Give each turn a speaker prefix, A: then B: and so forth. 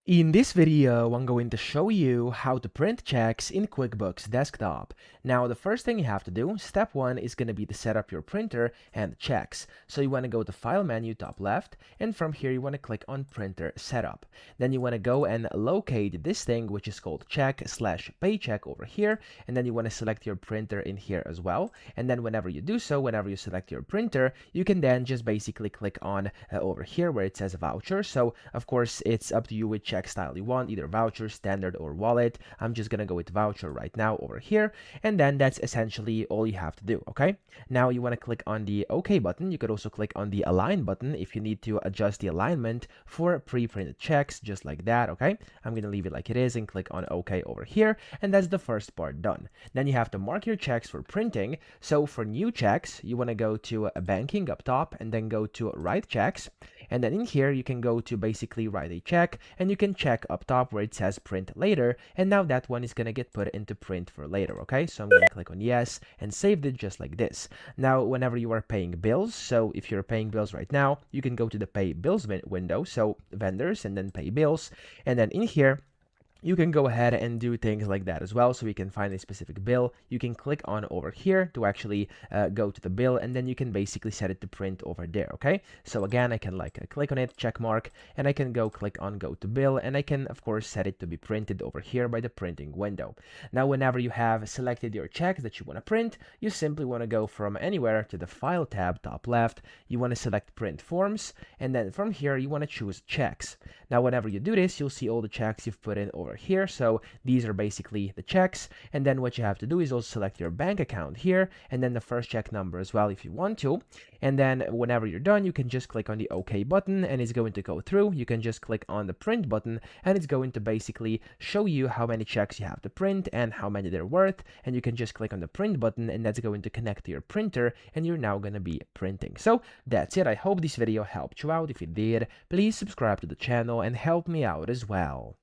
A: In this video, I'm going to show you how to print checks in QuickBooks Desktop. Now, the first thing you have to do, step one, is going to be to set up your printer and checks. So you want to go to File menu, top left, and from here you want to click on Printer Setup. Then you want to go and locate this thing, which is called Check/Paycheck over here, and then you want to select your printer in here as well. And then whenever you do so, whenever you select your printer, you can then just basically click on over here where it says Voucher. So, of course, it's up to you which check style you want, either voucher, standard, or wallet. I'm just gonna go with voucher right now over here, and then that's essentially all you have to do. Okay, now you want to click on the OK button. You could also click on the Align button if you need to adjust the alignment for pre-printed checks, just like that. Okay, I'm gonna leave it like it is and click on OK over here, and that's the first part done. Then you have to mark your checks for printing. So for new checks, you want to go to banking up top and then go to write checks, and then in here you can go to basically write a check, and you can check up top where it says print later, and now that one is gonna get put into print for later. Okay, so I'm gonna click on yes and saved it just like this. Now whenever you are paying bills, so if you're paying bills right now, you can go to the pay bills window, so vendors, and then pay bills, and then in here you can go ahead and do things like that as well. So you can find a specific bill, you can click on over here to actually go to the bill, and then you can basically set it to print over there. Okay, so again, I can click on it, check mark, and I can go click on go to bill, and I can of course set it to be printed over here by the printing window. Now whenever you have selected your check that you want to print, you simply want to go from anywhere to the File tab, top left. You want to select Print Forms, and then from here you want to choose Checks. Now whenever you do this, you'll see all the checks you've put in over here. So these are basically the checks, and then what you have to do is also select your bank account here, and then the first check number as well if you want to. And then whenever you're done, you can just click on the OK button, and it's going to go through. You can just click on the print button, and it's going to basically show you how many checks you have to print and how many they're worth. And you can just click on the print button, and that's going to connect to your printer, and you're now going to be printing. So that's it. I hope this video helped you out. If it did, please subscribe to the channel and help me out as well.